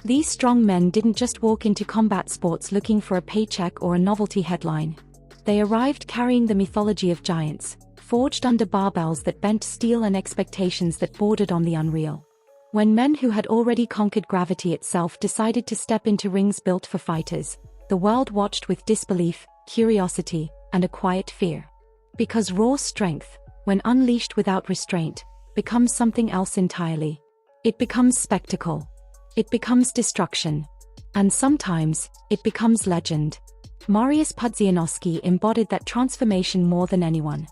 These strong men didn't just walk into combat sports looking for a paycheck or a novelty headline. They arrived carrying the mythology of giants, forged under barbells that bent steel and expectations that bordered on the unreal. When men who had already conquered gravity itself decided to step into rings built for fighters, the world watched with disbelief, curiosity, and a quiet fear. Because raw strength, when unleashed without restraint, becomes something else entirely. It becomes spectacle. It becomes destruction. And sometimes, it becomes legend. Mariusz Pudzianowski embodied that transformation more than anyone.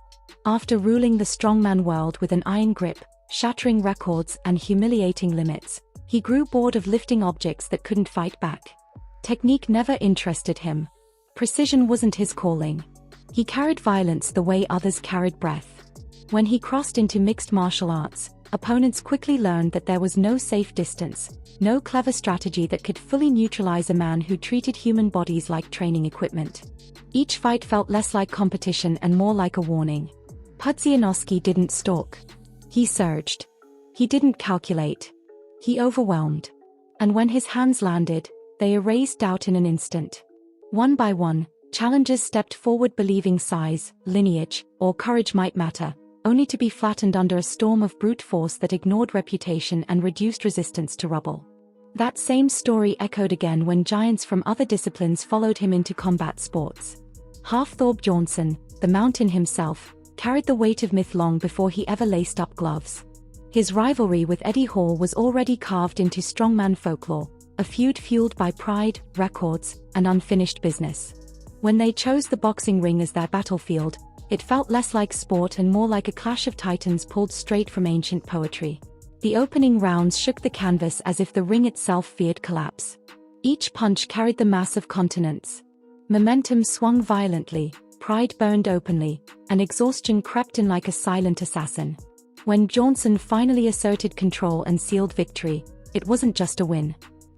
After ruling the strongman world with an iron grip, shattering records and humiliating limits, he grew bored of lifting objects that couldn't fight back. Technique never interested him. Precision wasn't his calling. He carried violence the way others carried breath. When he crossed into mixed martial arts, opponents quickly learned that there was no safe distance, no clever strategy that could fully neutralize a man who treated human bodies like training equipment. Each fight felt less like competition and more like a warning. Pudzianowski didn't stalk. He surged. He didn't calculate. He overwhelmed. And when his hands landed, they erased doubt in an instant. One by one, challengers stepped forward believing size, lineage, or courage might matter, only to be flattened under a storm of brute force that ignored reputation and reduced resistance to rubble. That same story echoed again when giants from other disciplines followed him into combat sports. Thor Bjornsson, the mountain himself, carried the weight of myth long before he ever laced up gloves. His rivalry with Eddie Hall was already carved into strongman folklore, a feud fueled by pride, records, and unfinished business. When they chose the boxing ring as their battlefield, it felt less like sport and more like a clash of titans pulled straight from ancient poetry. The opening rounds shook the canvas as if the ring itself feared collapse. Each punch carried the mass of continents. Momentum swung violently, pride burned openly, and exhaustion crept in like a silent assassin. When Bjornsson finally asserted control and sealed victory, it wasn't just a win.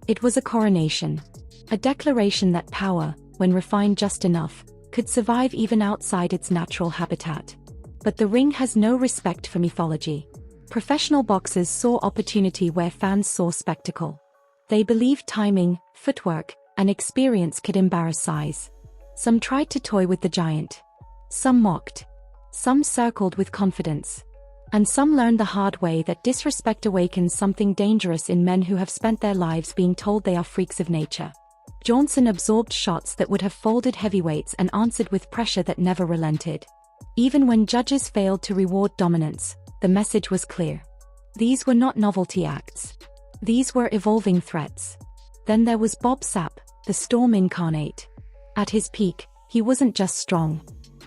It was a coronation. A declaration that power, when refined just enough, could survive even outside its natural habitat. But the ring has no respect for mythology. Professional boxers saw opportunity where fans saw spectacle. They believed timing, footwork, and experience could embarrass size. Some tried to toy with the giant. Some mocked. Some circled with confidence. And some learned the hard way that disrespect awakens something dangerous in men who have spent their lives being told they are freaks of nature. Bjornsson absorbed shots that would have folded heavyweights and answered with pressure that never relented. Even when judges failed to reward dominance, the message was clear. These were not novelty acts. These were evolving threats. Then there was Bob Sapp, the storm incarnate. At his peak, he wasn't just strong.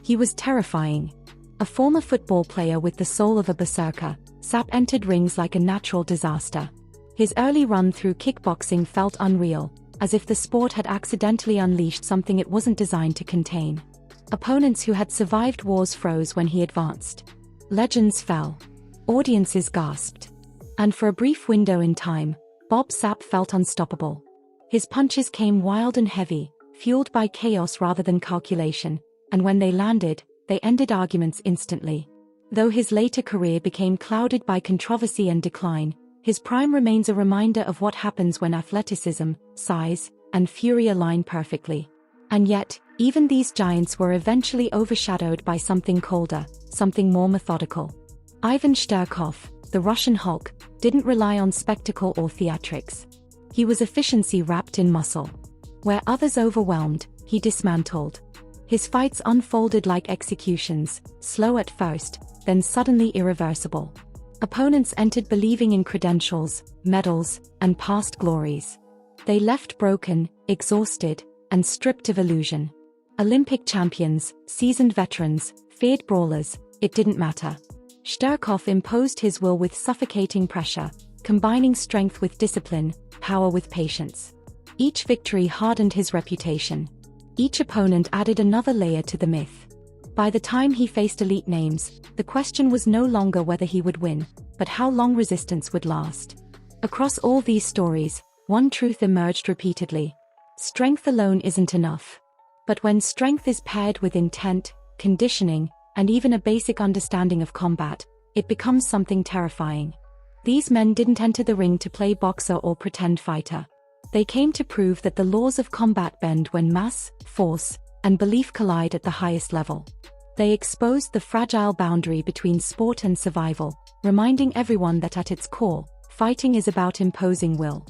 He was terrifying. A former football player with the soul of a berserker, Sapp entered rings like a natural disaster. His early run through kickboxing felt unreal, as if the sport had accidentally unleashed something it wasn't designed to contain. Opponents who had survived wars froze when he advanced. Legends fell. Audiences gasped. And for a brief window in time, Bob Sapp felt unstoppable. His punches came wild and heavy, fueled by chaos rather than calculation, and when they landed, they ended arguments instantly. Though his later career became clouded by controversy and decline, his prime remains a reminder of what happens when athleticism, size, and fury align perfectly. And yet, even these giants were eventually overshadowed by something colder, something more methodical. Ivan Sturkov, the Russian Hulk, didn't rely on spectacle or theatrics. He was efficiency wrapped in muscle. Where others overwhelmed, he dismantled. His fights unfolded like executions, slow at first, then suddenly irreversible. Opponents entered believing in credentials, medals, and past glories. They left broken, exhausted, and stripped of illusion. Olympic champions, seasoned veterans, feared brawlers, it didn't matter. Sturkov imposed his will with suffocating pressure, combining strength with discipline, power with patience. Each victory hardened his reputation. Each opponent added another layer to the myth. By the time he faced elite names, the question was no longer whether he would win, but how long resistance would last. Across all these stories, one truth emerged repeatedly. Strength alone isn't enough. But when strength is paired with intent, conditioning, and even a basic understanding of combat, it becomes something terrifying. These men didn't enter the ring to play boxer or pretend fighter. They came to prove that the laws of combat bend when mass, force, and belief collide at the highest level. They exposed the fragile boundary between sport and survival, reminding everyone that at its core, fighting is about imposing will.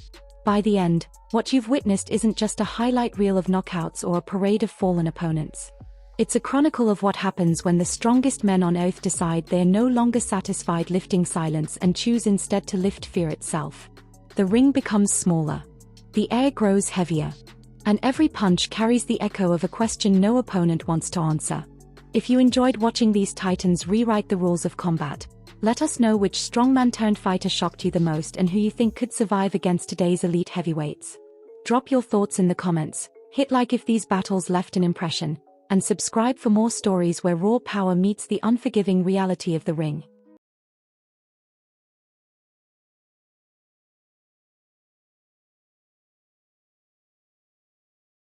By the end, what you've witnessed isn't just a highlight reel of knockouts or a parade of fallen opponents. It's a chronicle of what happens when the strongest men on earth decide they're no longer satisfied lifting silence and choose instead to lift fear itself. The ring becomes smaller. The air grows heavier. And every punch carries the echo of a question no opponent wants to answer. If you enjoyed watching these titans rewrite the rules of combat, let us know which strongman-turned-fighter shocked you the most and who you think could survive against today's elite heavyweights. Drop your thoughts in the comments, hit like if these battles left an impression, and subscribe for more stories where raw power meets the unforgiving reality of the ring.